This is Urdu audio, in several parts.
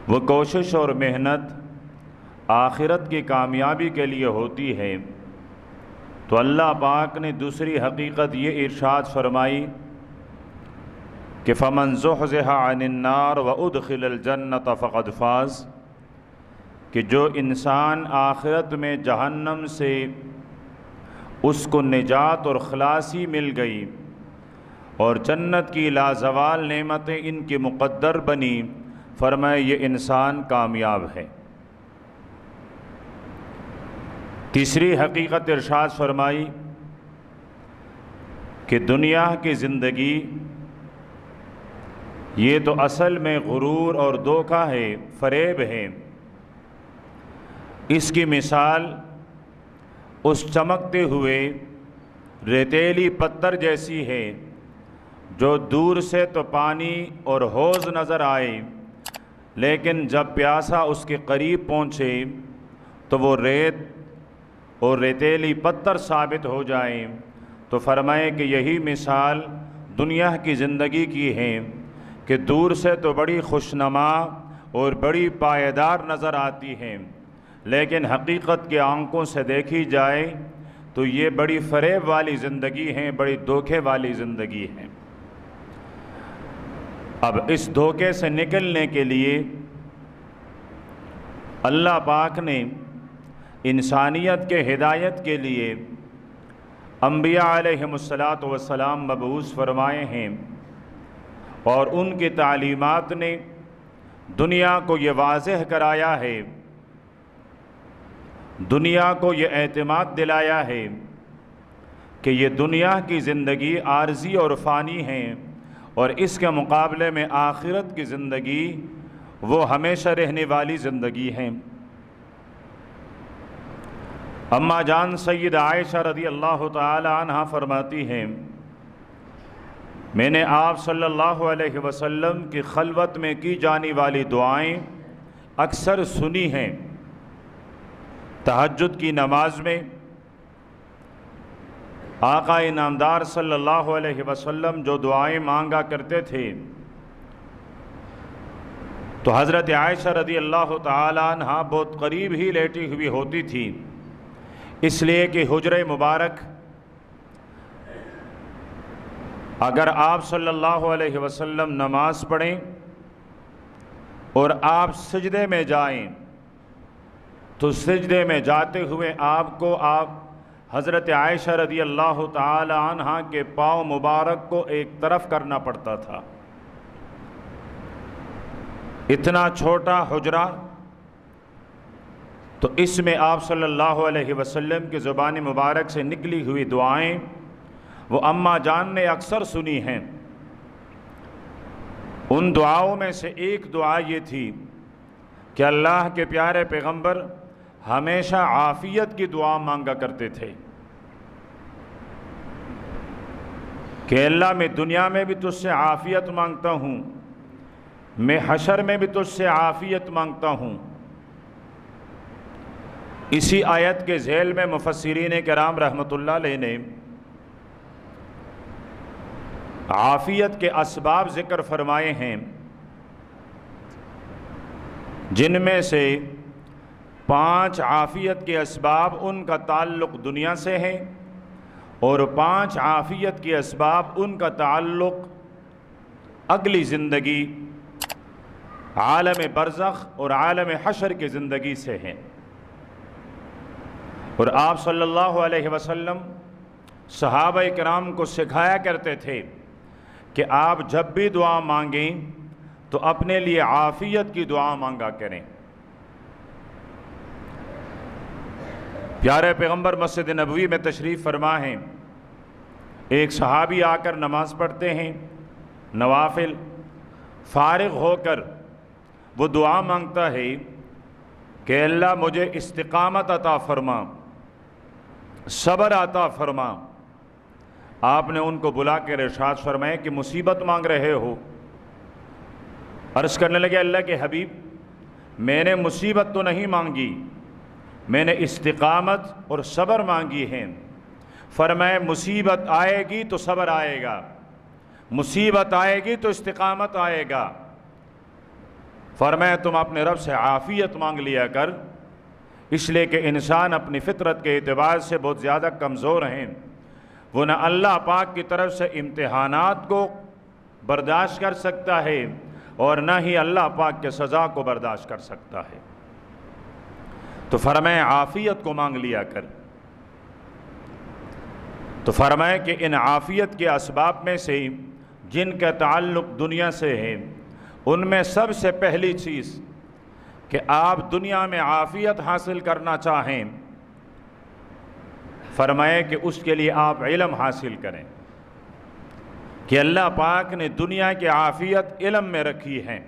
وہ کوشش اور محنت آخرت کی کامیابی کے لیے ہوتی ہے، تو اللہ پاک نے دوسری حقیقت یہ ارشاد فرمائی کہ فَمَنْ زُحْزِحَ عَنِ النَّارِ وَأُدْخِلَ الْجَنَّةَ فَقَدْ فَازَ، کہ جو انسان آخرت میں جہنم سے اس کو نجات اور خلاصی مل گئی اور جنت کی لازوال نعمتیں ان کی مقدر بنی، فرمائے یہ انسان کامیاب ہے۔ تیسری حقیقت ارشاد فرمائی کہ دنیا کی زندگی یہ تو اصل میں غرور اور دھوکہ ہے، فریب ہے۔ اس کی مثال اس چمکتے ہوئے ریتیلی پتھر جیسی ہے جو دور سے تو پانی اور حوض نظر آئے، لیکن جب پیاسا اس کے قریب پہنچے تو وہ ریت اور ریتیلی پتھر ثابت ہو جائیں۔ تو فرمائے کہ یہی مثال دنیا کی زندگی کی ہے کہ دور سے تو بڑی خوشنما اور بڑی پائیدار نظر آتی ہے، لیکن حقیقت کے آنکھوں سے دیکھی جائے تو یہ بڑی فریب والی زندگی ہے، بڑی دھوکے والی زندگی ہے۔ اب اس دھوکے سے نکلنے کے لیے اللہ پاک نے انسانیت کے ہدایت کے لیے انبیاء علیہم السلام مبعوث فرمائے ہیں، اور ان کی تعلیمات نے دنیا کو یہ واضح کرایا ہے، دنیا کو یہ اعتماد دلایا ہے کہ یہ دنیا کی زندگی عارضی اور فانی ہے، اور اس کے مقابلے میں آخرت کی زندگی وہ ہمیشہ رہنے والی زندگی ہے۔ اماں جان سید عائشہ رضی اللہ تعالی عنہ فرماتی ہیں، میں نے آپ صلی اللہ علیہ وسلم کی خلوت میں کی جانے والی دعائیں اکثر سنی ہیں۔ تہجد کی نماز میں آقا انعامدار صلی اللہ علیہ وسلم جو دعائیں مانگا کرتے تھے تو حضرت عائشہ رضی اللہ تعالی عنہ بہت قریب ہی لیٹی ہوئی ہوتی تھی، اس لیے کہ حجرہ مبارک اگر آپ صلی اللہ علیہ وسلم نماز پڑھیں اور آپ سجدے میں جائیں تو سجدے میں جاتے ہوئے آپ کو حضرت عائشہ رضی اللہ تعالی عنہ کے پاؤں مبارک کو ایک طرف کرنا پڑتا تھا۔ اتنا چھوٹا حجرہ، تو اس میں آپ صلی اللہ علیہ وسلم کی زبان مبارک سے نکلی ہوئی دعائیں وہ اماں جان نے اکثر سنی ہیں۔ ان دعاؤں میں سے ایک دعا یہ تھی کہ اللہ کے پیارے پیغمبر ہمیشہ عافیت کی دعا مانگا کرتے تھے کہ اللہ میں دنیا میں بھی تجھ سے عافیت مانگتا ہوں، میں حشر میں بھی تجھ سے عافیت مانگتا ہوں۔ اسی آیت کے ذیل میں مفسرین کرام رحمۃ اللہ علیہ نے عافیت کے اسباب ذکر فرمائے ہیں، جن میں سے 5 عافیت کے اسباب ان کا تعلق دنیا سے ہے، اور 5 عافیت کے اسباب ان کا تعلق اگلی زندگی عالم برزخ اور عالم حشر کی زندگی سے ہے۔ اور آپ صلی اللہ علیہ وسلم صحابہ کرام کو سکھایا کرتے تھے کہ آپ جب بھی دعا مانگیں تو اپنے لیے عافیت کی دعا مانگا کریں۔ پیارے پیغمبر مسجد نبوی میں تشریف فرما ہیں، ایک صحابی آ کر نماز پڑھتے ہیں نوافل، فارغ ہو کر وہ دعا مانگتا ہے کہ اللہ مجھے استقامت عطا فرما، صبر عطا فرما۔ آپ نے ان کو بلا کے ارشاد فرمایا کہ مصیبت مانگ رہے ہو؟ عرض کرنے لگے اللہ کے حبیب میں نے مصیبت تو نہیں مانگی، میں نے استقامت اور صبر مانگی ہیں۔ فرمائے مصیبت آئے گی تو صبر آئے گا، مصیبت آئے گی تو استقامت آئے گا۔ فرمایا تم اپنے رب سے عافیت مانگ لیا کر، اس لیے کہ انسان اپنی فطرت کے اعتبار سے بہت زیادہ کمزور ہیں، وہ نہ اللہ پاک کی طرف سے امتحانات کو برداشت کر سکتا ہے اور نہ ہی اللہ پاک کے سزا کو برداشت کر سکتا ہے۔ تو فرمایا عافیت کو مانگ لیا کر۔ تو فرمایا کہ ان عافیت کے اسباب میں سے جن کا تعلق دنیا سے ہے، ان میں سب سے پہلی چیز کہ آپ دنیا میں عافیت حاصل کرنا چاہیں، فرمائے کہ اس کے لیے آپ علم حاصل کریں، کہ اللہ پاک نے دنیا کی عافیت علم میں رکھی ہے،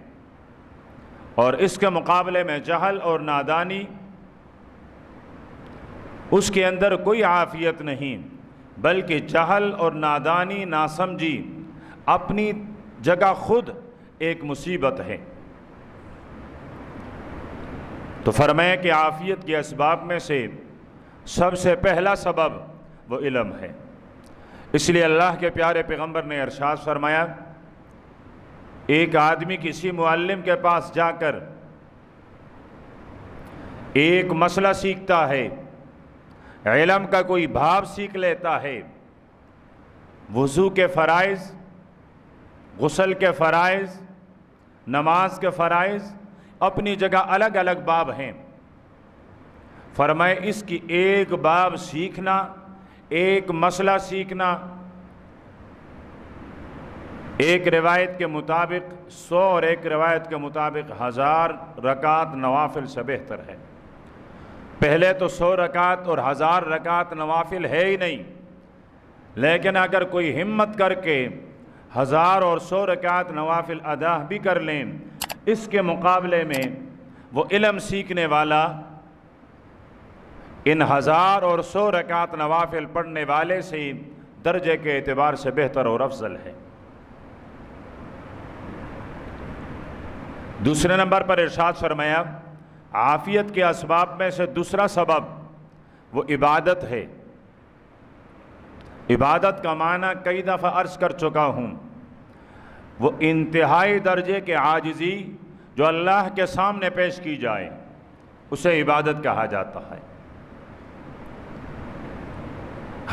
اور اس کے مقابلے میں جہل اور نادانی اس کے اندر کوئی عافیت نہیں، بلکہ جہل اور نادانی ناسمجھی اپنی جگہ خود ایک مصیبت ہے۔ تو فرمایا کہ عافیت کے اسباب میں سے سب سے پہلا سبب وہ علم ہے۔ اس لیے اللہ کے پیارے پیغمبر نے ارشاد فرمایا، ایک آدمی کسی معلم کے پاس جا کر ایک مسئلہ سیکھتا ہے، علم کا کوئی باب سیکھ لیتا ہے، وضو کے فرائض، غسل کے فرائض، نماز کے فرائض اپنی جگہ الگ الگ باب ہیں، فرمائے اس کی ایک باب سیکھنا، ایک مسئلہ سیکھنا، ایک روایت کے مطابق 100 اور ایک روایت کے مطابق 1000 رکعت نوافل سے بہتر ہے۔ پہلے تو 100 رکعت اور 1000 رکعت نوافل ہے ہی نہیں، لیکن اگر کوئی ہمت کر کے 1000 اور 100 رکعت نوافل ادا بھی کر لیں، اس کے مقابلے میں وہ علم سیکھنے والا ان 1000 اور 100 رکعت نوافل پڑھنے والے سے درجے کے اعتبار سے بہتر اور افضل ہے۔ دوسرے نمبر پر ارشاد فرمایا، عافیت کے اسباب میں سے دوسرا سبب وہ عبادت ہے۔ عبادت کا معنی کئی دفعہ عرض کر چکا ہوں، وہ انتہائی درجے کے عاجزی جو اللہ کے سامنے پیش کی جائے، اسے عبادت کہا جاتا ہے۔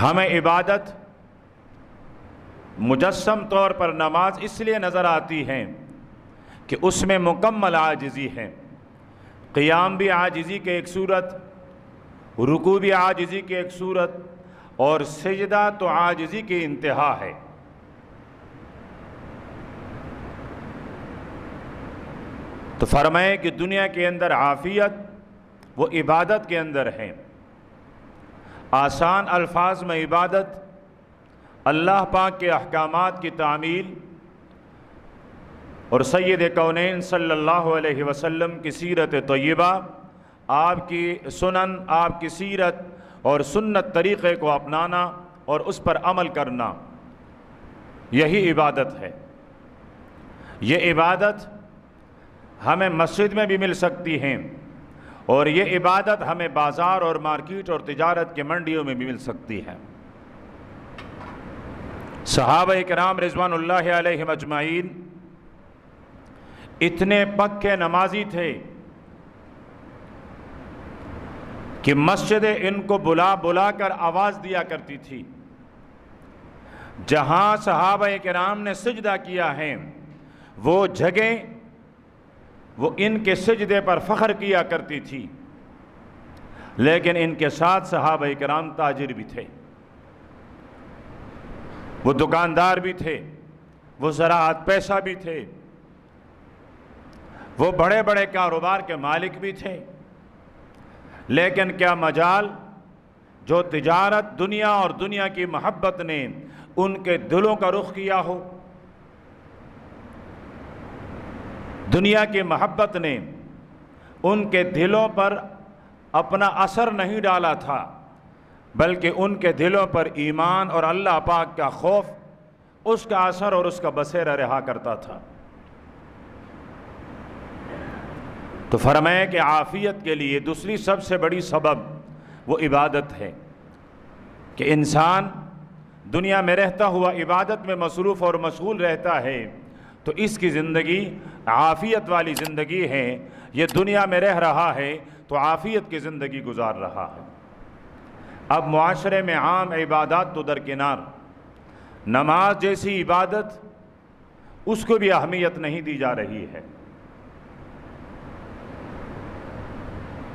ہمیں عبادت مجسم طور پر نماز اس لیے نظر آتی ہے کہ اس میں مکمل عاجزی ہے، قیام بھی عاجزی کے ایک صورت، رکوع بھی عاجزی کے ایک صورت، اور سجدہ تو عاجزی کی انتہا ہے۔ تو فرمائے کہ دنیا کے اندر عافیت وہ عبادت کے اندر ہے۔ آسان الفاظ میں عبادت اللہ پاک کے احکامات کی تعمیل اور سید کونین صلی اللہ علیہ وسلم کی سیرت طیبہ، آپ کی سنن، آپ کی سیرت اور سنت طریقے کو اپنانا اور اس پر عمل کرنا، یہی عبادت ہے۔ یہ عبادت ہمیں مسجد میں بھی مل سکتی ہیں، اور یہ عبادت ہمیں بازار اور مارکیٹ اور تجارت کے منڈیوں میں بھی مل سکتی ہے۔ صحابہ کرام رضوان اللہ علیہم اجمعین اتنے پکے نمازی تھے کہ مسجدیں ان کو بلا بلا کر آواز دیا کرتی تھی۔ جہاں صحابہ کرام نے سجدہ کیا ہے، وہ جگہیں وہ ان کے سجدے پر فخر کیا کرتی تھی، لیکن ان کے ساتھ صحابہ کرام تاجر بھی تھے، وہ دکاندار بھی تھے، وہ زراعت پیشہ بھی تھے، وہ بڑے بڑے کاروبار کے مالک بھی تھے، لیکن کیا مجال جو تجارت، دنیا اور دنیا کی محبت نے ان کے دلوں کا رخ کیا ہو، دنیا کی محبت نے ان کے دلوں پر اپنا اثر نہیں ڈالا تھا، بلکہ ان کے دلوں پر ایمان اور اللہ پاک کا خوف اس کا اثر اور اس کا بصیرہ رہا کرتا تھا۔ تو فرمایا کہ عافیت کے لیے دوسری سب سے بڑی سبب وہ عبادت ہے، کہ انسان دنیا میں رہتا ہوا عبادت میں مصروف اور مشغول رہتا ہے، تو اس کی زندگی عافیت والی زندگی ہے، یہ دنیا میں رہ رہا ہے تو عافیت کی زندگی گزار رہا ہے۔ اب معاشرے میں عام عبادات تو درکنار، نماز جیسی عبادت اس کو بھی اہمیت نہیں دی جا رہی ہے۔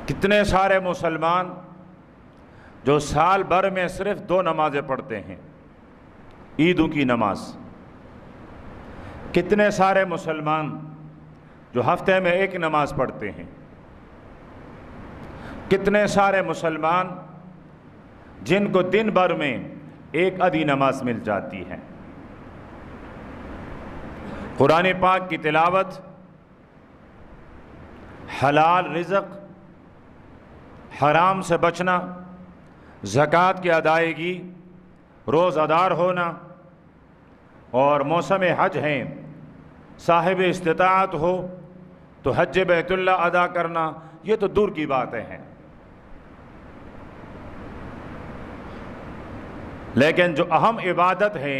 کتنے سارے مسلمان جو سال بھر میں صرف 2 نمازیں پڑھتے ہیں، عیدوں کی نماز۔ کتنے سارے مسلمان جو ہفتے میں 1 نماز پڑھتے ہیں۔ کتنے سارے مسلمان جن کو دن بھر میں 1 آدھی نماز مل جاتی ہے۔ قرآن پاک کی تلاوت، حلال رزق، حرام سے بچنا، زکوٰۃ کی ادائیگی، روزہ دار ہونا، اور موسم حج ہیں، صاحب استطاعت ہو تو حج بیت اللہ ادا کرنا، یہ تو دور کی باتیں ہیں۔ لیکن جو اہم عبادت ہے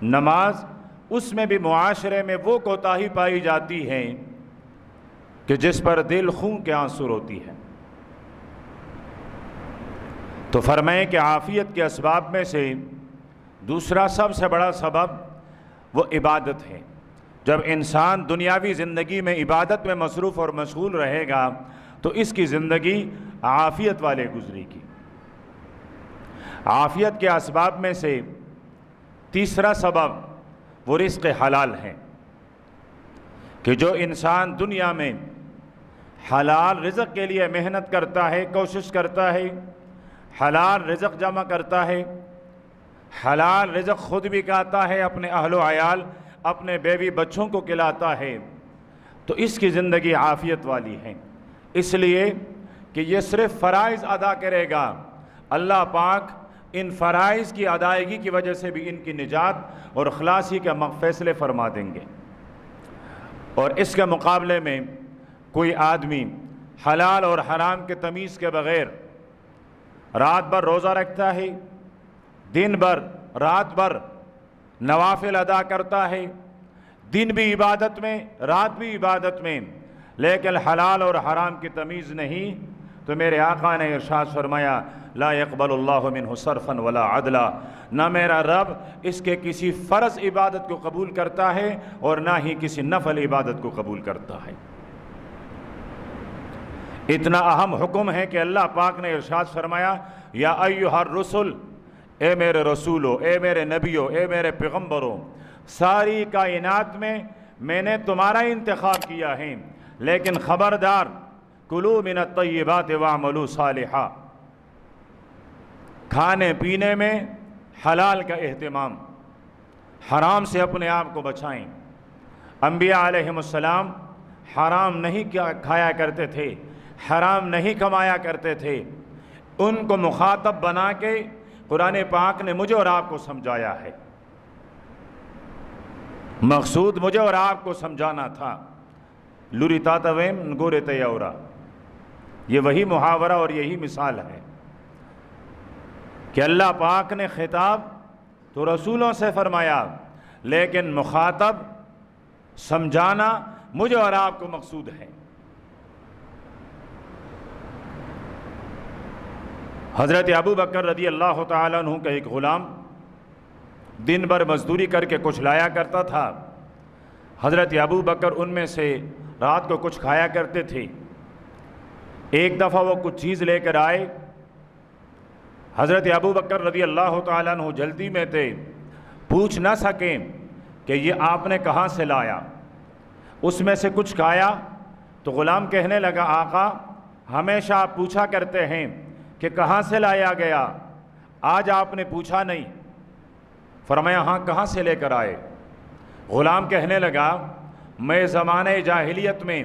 نماز، اس میں بھی معاشرے میں وہ کوتاہی پائی جاتی ہے کہ جس پر دل خون کے آنسو روتی ہے۔ تو فرمائیں کہ عافیت کے اسباب میں سے دوسرا سب سے بڑا سبب وہ عبادت ہے۔ جب انسان دنیاوی زندگی میں عبادت میں مصروف اور مشغول رہے گا تو اس کی زندگی عافیت والے گزرے گی۔ عافیت کے اسباب میں سے تیسرا سبب وہ رزق حلال ہے، کہ جو انسان دنیا میں حلال رزق کے لیے محنت کرتا ہے، کوشش کرتا ہے، حلال رزق جمع کرتا ہے، حلال رزق خود بھی کھاتا ہے، اپنے اہل و عیال، اپنے بیوی بچوں کو کھلاتا ہے، تو اس کی زندگی عافیت والی ہے۔ اس لیے کہ یہ صرف فرائض ادا کرے گا، اللہ پاک ان فرائض کی ادائیگی کی وجہ سے بھی ان کی نجات اور خلاصی کے فیصلے فرما دیں گے۔ اور اس کے مقابلے میں کوئی آدمی حلال اور حرام کے تمیز کے بغیر رات بھر روزہ رکھتا ہے، دن بھر رات بھر نوافل ادا کرتا ہے، دن بھی عبادت میں رات بھی عبادت میں، لیکن حلال اور حرام کی تمیز نہیں، تو میرے آقا نے ارشاد فرمایا لا يقبل اللہ منہ صرفا ولا عدلا، نہ میرا رب اس کے کسی فرض عبادت کو قبول کرتا ہے اور نہ ہی کسی نفل عبادت کو قبول کرتا ہے۔ اتنا اہم حکم ہے کہ اللہ پاک نے ارشاد فرمایا یا ایھا الرسل، اے میرے رسولو، اے میرے نبیو، اے میرے پیغمبروں، ساری کائنات میں نے تمہارا انتخاب کیا ہے، لیکن خبردار کلوا من الطیبات واعملوا صالحا، کھانے پینے میں حلال کا اہتمام، حرام سے اپنے آپ کو بچائیں۔ انبیاء علیہ السلام حرام نہیں کھایا کرتے تھے، حرام نہیں کمایا کرتے تھے، ان کو مخاطب بنا کے قرآن پاک نے مجھے اور آپ کو سمجھایا ہے۔ مقصود مجھے اور آپ کو سمجھانا تھا۔ لوری تاتویم نگورے تیورا، یہ وہی محاورہ اور یہی مثال ہے کہ اللہ پاک نے خطاب تو رسولوں سے فرمایا، لیکن مخاطب سمجھانا مجھے اور آپ کو مقصود ہے۔ حضرت ابو بکر رضی اللہ تعالیٰ عنہ کا ایک غلام دن بھر مزدوری کر کے کچھ لایا کرتا تھا۔ حضرت ابو بکر ان میں سے رات کو کچھ کھایا کرتے تھے۔ ایک دفعہ وہ کچھ چیز لے کر آئے، حضرت ابو بکر رضی اللہ تعالیٰ عنہ جلدی میں تھے، پوچھ نہ سکیں کہ یہ آپ نے کہاں سے لایا۔ اس میں سے کچھ کھایا تو غلام کہنے لگا آقا ہمیشہ آپ پوچھا کرتے ہیں کہ کہاں سے لایا گیا، آج آپ نے پوچھا نہیں۔ فرمایا ہاں کہاں سے لے کر آئے؟ غلام کہنے لگا میں زمانہ جاہلیت میں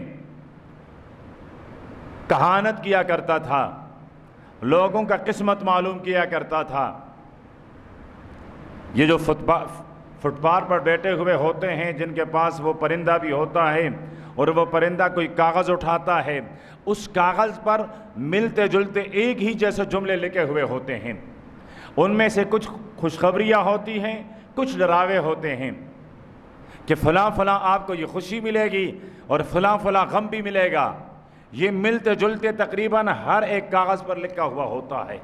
کہانت کیا کرتا تھا، لوگوں کا قسمت معلوم کیا کرتا تھا۔ یہ جو فٹ پاتھ پر بیٹھے ہوئے ہوتے ہیں، جن کے پاس وہ پرندہ بھی ہوتا ہے اور وہ پرندہ کوئی کاغذ اٹھاتا ہے، اس کاغذ پر ملتے جلتے ایک ہی جیسے جملے لکھے ہوئے ہوتے ہیں، ان میں سے کچھ خوشخبریاں ہوتی ہیں، کچھ ڈراوے ہوتے ہیں۔ کہ فلاں فلاں آپ کو یہ خوشی ملے گی اور فلاں فلاں غم بھی ملے گا، یہ ملتے جلتے تقریباً ہر ایک کاغذ پر لکھا ہوا ہوتا ہے۔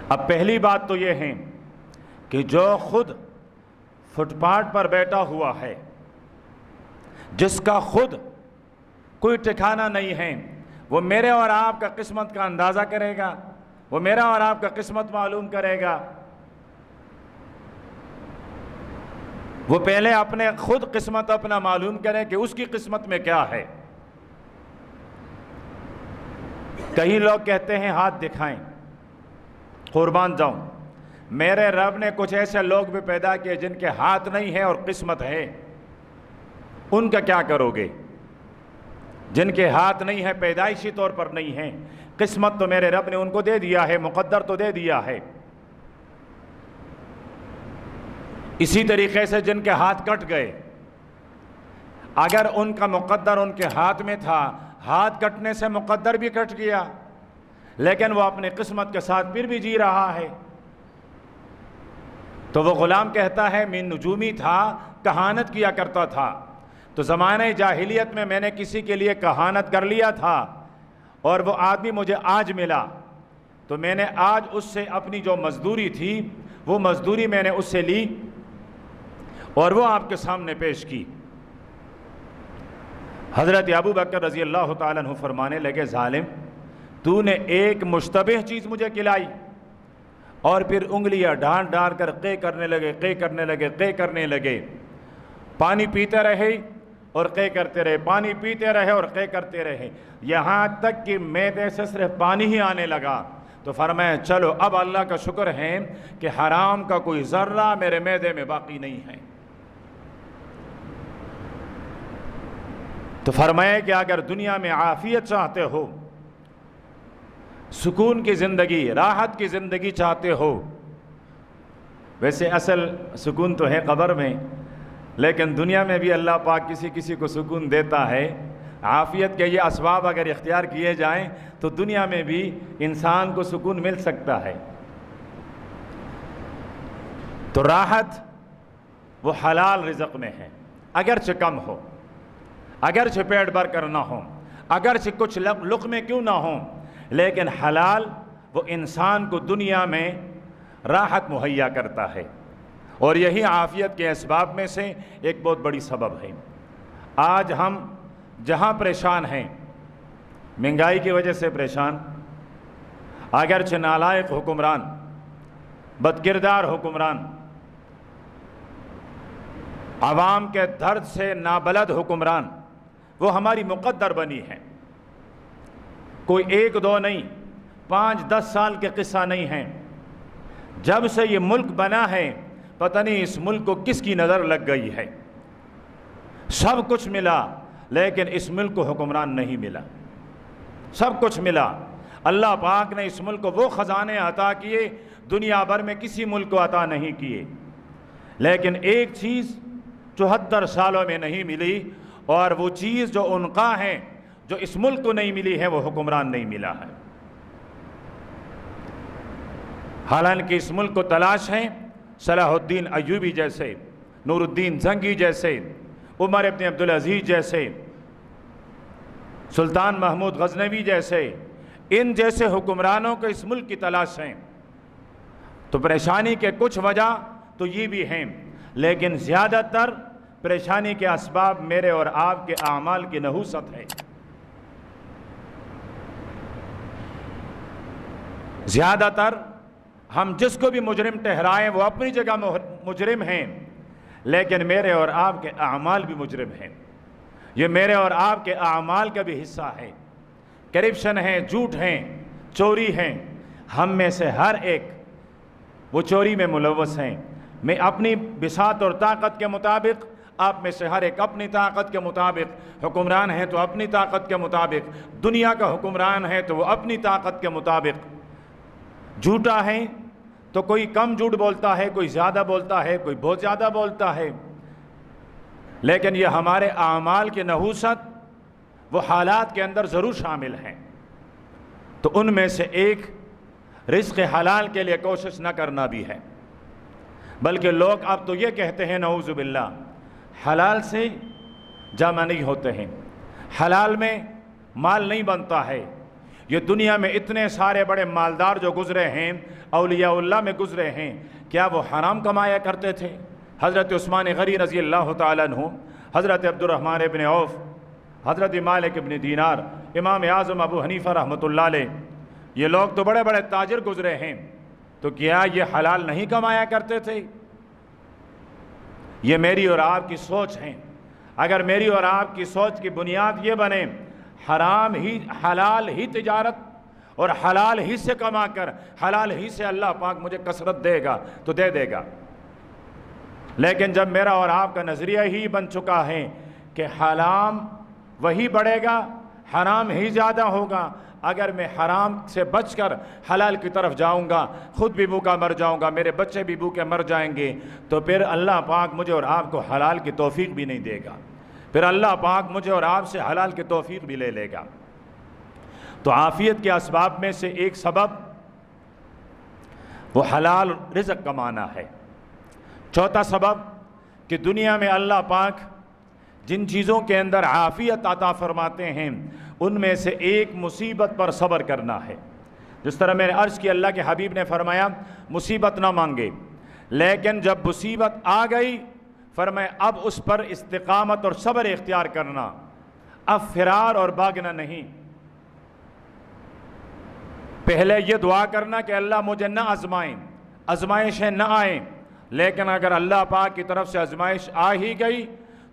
اب پہلی بات تو یہ ہے کہ جو خود فٹ پاتھ پر بیٹھا ہوا ہے، جس کا خود کوئی ٹھکانہ نہیں ہے، وہ میرے اور آپ کا قسمت کا اندازہ کرے گا، وہ میرا اور آپ کا قسمت معلوم کرے گا۔ وہ پہلے اپنے خود قسمت اپنا معلوم کرے کہ اس کی قسمت میں کیا ہے۔ کئی لوگ کہتے ہیں ہاتھ دکھائیں، قربان جاؤں، میرے رب نے کچھ ایسے لوگ بھی پیدا کیے جن کے ہاتھ نہیں ہے اور قسمت ہے، ان کا کیا کرو گے؟ جن کے ہاتھ نہیں ہے، پیدائشی طور پر نہیں ہے، قسمت تو میرے رب نے ان کو دے دیا ہے، مقدر تو دے دیا ہے۔ اسی طریقے سے جن کے ہاتھ کٹ گئے، اگر ان کا مقدر ان کے ہاتھ میں تھا، ہاتھ کٹنے سے مقدر بھی کٹ گیا، لیکن وہ اپنے قسمت کے ساتھ پھر بھی جی رہا ہے۔ تو وہ غلام کہتا ہے میں نجومی تھا، کہانت کیا کرتا تھا، تو زمانہ جاہلیت میں نے کسی کے لیے کہانت کر لیا تھا اور وہ آدمی مجھے آج ملا، تو میں نے آج اس سے اپنی جو مزدوری تھی وہ مزدوری میں نے اس سے لی اور وہ آپ کے سامنے پیش کی۔ حضرت ابو بکر رضی اللہ تعالیٰ عنہ فرمانے لگے ظالم، تو نے ایک مشتبہ چیز مجھے کھلائی اور پھر انگلیاں ڈال ڈال کر قے کرنے لگے، پانی پیتے رہے اور قے کرتے رہے، پانی پیتے رہے اور قے کرتے رہے، یہاں تک کہ معدے سے صرف پانی ہی آنے لگا۔ تو فرمایا چلو اب اللہ کا شکر ہے کہ حرام کا کوئی ذرہ میرے معدے میں باقی نہیں ہے۔ تو فرمایا کہ اگر دنیا میں عافیت چاہتے ہو، سکون کی زندگی، راحت کی زندگی چاہتے ہو، ویسے اصل سکون تو ہے قبر میں، لیکن دنیا میں بھی اللہ پاک کسی کسی کو سکون دیتا ہے۔ عافیت کے یہ اسباب اگر اختیار کیے جائیں تو دنیا میں بھی انسان کو سکون مل سکتا ہے۔ تو راحت وہ حلال رزق میں ہے، اگرچہ کم ہو، اگرچہ پیٹ بھر کر نہ ہو، اگرچہ کچھ لقمے کیوں نہ ہوں، لیکن حلال وہ انسان کو دنیا میں راحت مہیا کرتا ہے، اور یہی عافیت کے اسباب میں سے ایک بہت بڑی سبب ہے۔ آج ہم جہاں پریشان ہیں، مہنگائی کی وجہ سے پریشان، اگرچہ نالائق حکمران، بدکردار حکمران، عوام کے درد سے نابلد حکمران، وہ ہماری مقدر بنی ہے۔ کوئی ایک دو نہیں، 5-10 سال کے قصہ نہیں ہیں۔ جب سے یہ ملک بنا ہے پتہ نہیں اس ملک کو کس کی نظر لگ گئی ہے، سب کچھ ملا لیکن اس ملک کو حکمران نہیں ملا۔ سب کچھ ملا، اللہ پاک نے اس ملک کو وہ خزانے عطا کیے دنیا بھر میں کسی ملک کو عطا نہیں کیے، لیکن ایک چیز 74 سالوں میں نہیں ملی، اور وہ چیز جو عنقا ہے، جو اس ملک کو نہیں ملی ہے، وہ حکمران نہیں ملا ہے۔ حالانکہ اس ملک کو تلاش ہے صلاح الدین ایوبی جیسے، نور الدین زنگی جیسے، عمر ابن عبدالعزیز جیسے، سلطان محمود غزنوی جیسے، ان جیسے حکمرانوں کو اس ملک کی تلاش ہے۔ تو پریشانی کے کچھ وجہ تو یہ بھی ہیں، لیکن زیادہ تر پریشانی کے اسباب میرے اور آپ کے اعمال کی نحوست ہے۔ زیادہ تر ہم جس کو بھی مجرم ٹھہرائیں وہ اپنی جگہ مجرم ہیں، لیکن میرے اور آپ کے اعمال بھی مجرم ہیں۔ یہ میرے اور آپ کے اعمال کا بھی حصہ ہے۔ کرپشن ہے، جھوٹ ہیں، چوری ہیں، ہم میں سے ہر ایک وہ چوری میں ملوث ہیں۔ میں اپنی بساط اور طاقت کے مطابق، آپ میں سے ہر ایک اپنی طاقت کے مطابق، حکمران ہے تو اپنی طاقت کے مطابق، دنیا کا حکمران ہے تو وہ اپنی طاقت کے مطابق۔ جھوٹا ہے تو کوئی کم جھوٹ بولتا ہے، کوئی زیادہ بولتا ہے، کوئی بہت زیادہ بولتا ہے، لیکن یہ ہمارے اعمال کی نحوست وہ حالات کے اندر ضرور شامل ہیں۔ تو ان میں سے ایک رزق حلال کے لیے کوشش نہ کرنا بھی ہے۔ بلکہ لوگ اب تو یہ کہتے ہیں نعوذ باللہ حلال سے جمع نہیں ہوتے ہیں، حلال میں مال نہیں بنتا ہے۔ یہ دنیا میں اتنے سارے بڑے مالدار جو گزرے ہیں، اولیاء اللہ میں گزرے ہیں، کیا وہ حرام کمایا کرتے تھے؟ حضرت عثمان غنی رضی اللہ تعالیٰ عنہ، حضرت عبد الرحمن ابن عوف، حضرت مالک ابن دینار، امام اعظم ابو حنیفہ رحمۃ اللہ علیہ، یہ لوگ تو بڑے بڑے تاجر گزرے ہیں، تو کیا یہ حلال نہیں کمایا کرتے تھے؟ یہ میری اور آپ کی سوچ ہے۔ اگر میری اور آپ کی سوچ کی بنیاد یہ بنے حلال ہی تجارت اور حلال ہی سے کما کر حلال ہی سے اللہ پاک مجھے کثرت دے گا تو دے دے گا، لیکن جب میرا اور آپ کا نظریہ ہی بن چکا ہے کہ حرام وہی بڑھے گا، حرام ہی زیادہ ہوگا، اگر میں حرام سے بچ کر حلال کی طرف جاؤں گا خود بھی بھوکا مر جاؤں گا، میرے بچے بھی بھوکے مر جائیں گے، تو پھر اللہ پاک مجھے اور آپ کو حلال کی توفیق بھی نہیں دے گا، پھر اللہ پاک مجھے اور آپ سے حلال کی توفیق بھی لے گا۔ تو عافیت کے اسباب میں سے ایک سبب وہ حلال رزق کمانا ہے۔ چوتھا سبب کہ دنیا میں اللہ پاک جن چیزوں کے اندر عافیت عطا فرماتے ہیں ان میں سے ایک مصیبت پر صبر کرنا ہے۔ جس طرح میں نے عرض کی، اللہ کے حبیب نے فرمایا مصیبت نہ مانگے، لیکن جب مصیبت آ گئی فرمایا اب اس پر استقامت اور صبر اختیار کرنا، اب فرار اور بھاگنا نہیں۔ پہلے یہ دعا کرنا کہ اللہ مجھے نہ آزمائیں، آزمائشیں نہ آئیں، لیکن اگر اللہ پاک کی طرف سے آزمائش آ ہی گئی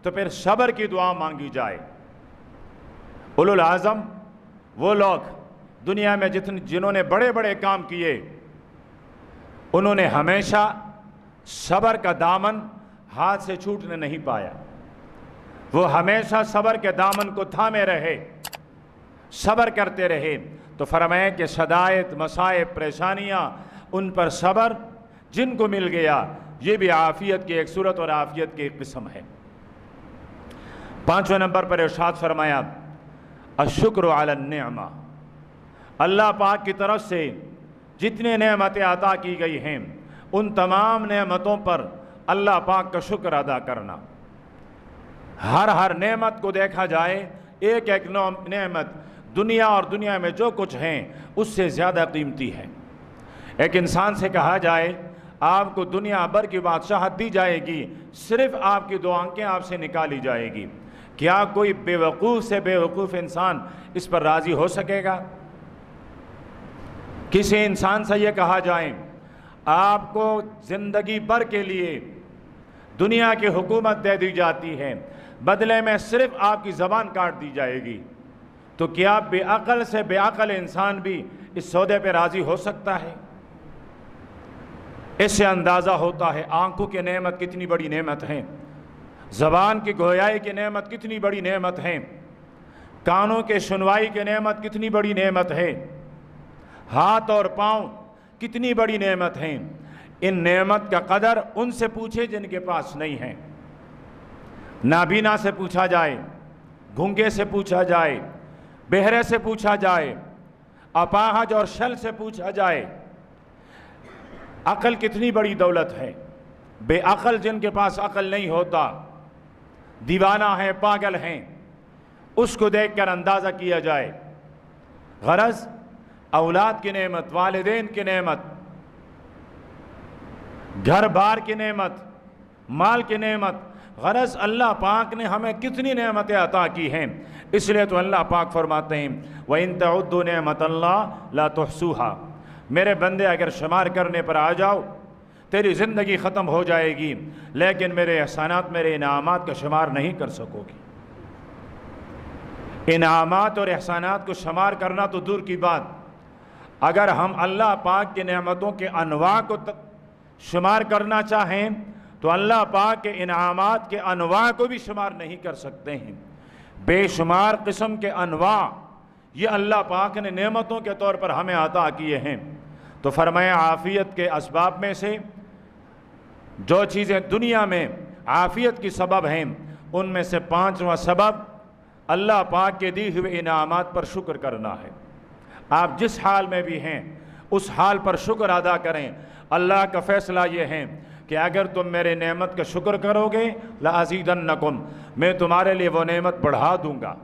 تو پھر صبر کی دعا مانگی جائے۔ اولو العزم وہ لوگ دنیا میں جنہوں نے بڑے بڑے کام کیے، انہوں نے ہمیشہ صبر کا دامن ہاتھ سے چھوٹنے نہیں پایا، وہ ہمیشہ صبر کے دامن کو تھامے رہے، صبر کرتے رہے۔ تو فرمایا کہ شدائد، مصائب، پریشانیاں، ان پر صبر جن کو مل گیا، یہ بھی عافیت کی ایک صورت اور عافیت کی ایک قسم ہے۔ پانچویں نمبر پر ارشاد فرمایا الشکر علی النعمہ، اللہ پاک کی طرف سے جتنے نعمتیں عطا کی گئی ہیں ان تمام نعمتوں پر اللہ پاک کا شکر ادا کرنا۔ ہر نعمت کو دیکھا جائے، ایک ایک نعمت دنیا اور دنیا میں جو کچھ ہیں اس سے زیادہ قیمتی ہے۔ ایک انسان سے کہا جائے آپ کو دنیا بھر کی بادشاہت دی جائے گی، صرف آپ کی دو آنکھیں آپ سے نکالی جائے گی، کیا کوئی بے وقوف سے بے وقوف انسان اس پر راضی ہو سکے گا؟ کسی انسان سے یہ کہا جائے آپ کو زندگی بھر کے لیے دنیا کی حکومت دے دی جاتی ہے، بدلے میں صرف آپ کی زبان کاٹ دی جائے گی، تو کیا بے عقل سے بے عقل انسان بھی اس سودے پہ راضی ہو سکتا ہے؟ اس سے اندازہ ہوتا ہے آنکھوں کی نعمت کتنی بڑی نعمت ہے، زبان کی گویائی کی نعمت کتنی بڑی نعمت ہے، کانوں کے سنوائی کی نعمت کتنی بڑی نعمت ہے، ہاتھ اور پاؤں کتنی بڑی نعمت ہیں۔ ان نعمت کا قدر ان سے پوچھے جن کے پاس نہیں ہے۔ نابینا سے پوچھا جائے، گھونگے سے پوچھا جائے، بہرے سے پوچھا جائے، اپاہج اور شل سے پوچھا جائے، عقل کتنی بڑی دولت ہے۔ بے عقل جن کے پاس عقل نہیں ہوتا، دیوانہ ہیں، پاگل ہیں، اس کو دیکھ کر اندازہ کیا جائے۔ غرض اولاد کی نعمت، والدین کی نعمت، گھر بار کی نعمت، مال کی نعمت، غرض اللہ پاک نے ہمیں کتنی نعمتیں عطا کی ہیں۔ اس لیے تو اللہ پاک فرماتے ہیں وَإِن تَعُدُّوا نِعْمَةَ اللَّهِ لَا تُحْصُوهَا، میرے بندے اگر شمار کرنے پر آ جاؤ تیری زندگی ختم ہو جائے گی، لیکن میرے احسانات، میرے انعامات کا شمار نہیں کر سکو گی۔ انعامات اور احسانات کو شمار کرنا تو دور کی بات، اگر ہم اللہ پاک کی نعمتوں کے انواع کو شمار کرنا چاہیں تو اللہ پاک کے انعامات کے انواع کو بھی شمار نہیں کر سکتے ہیں۔ بے شمار قسم کے انواع یہ اللہ پاک نے نعمتوں کے طور پر ہمیں عطا کیے ہیں۔ تو فرمایا عافیت کے اسباب میں سے جو چیزیں دنیا میں عافیت کی سبب ہیں ان میں سے پانچواں سبب اللہ پاک کے دی ہوئے انعامات پر شکر کرنا ہے۔ آپ جس حال میں بھی ہیں اس حال پر شکر ادا کریں۔ اللہ کا فیصلہ یہ ہے کہ اگر تم میرے نعمت کا شکر کرو گے لَأَزِيدَنَّكُمْ، میں تمہارے لیے وہ نعمت بڑھا دوں گا،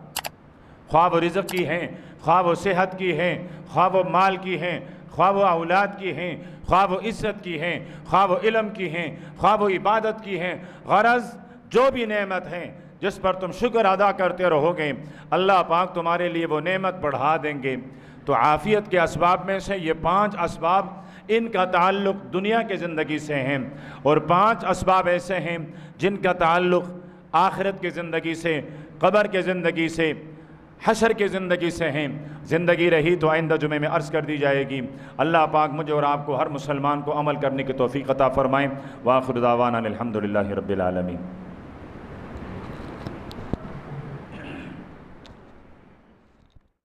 خواہ وہ رزق کی ہیں، خواہ وہ صحت کی ہیں، خواہ وہ مال کی ہیں، خواہ وہ اولاد کی ہیں، خواہ وہ عزت کی ہیں، خواہ وہ علم کی ہیں، خواہ وہ عبادت کی ہیں، غرض جو بھی نعمت ہیں جس پر تم شکر ادا کرتے رہو گے اللہ پاک تمہارے لیے وہ نعمت بڑھا دیں گے۔ تو عافیت کے اسباب میں سے یہ 5 اسباب ان کا تعلق دنیا کی زندگی سے ہیں، اور 5 اسباب ایسے ہیں جن کا تعلق آخرت کی زندگی سے، قبر کی زندگی سے، حشر کی زندگی سے ہیں۔ زندگی رہی تو آئندہ جمعے میں عرض کر دی جائے گی۔ اللہ پاک مجھے اور آپ کو، ہر مسلمان کو عمل کرنے کی توفیق عطا فرمائیں۔ وآخر دعوانا الحمدللہ رب العالمین۔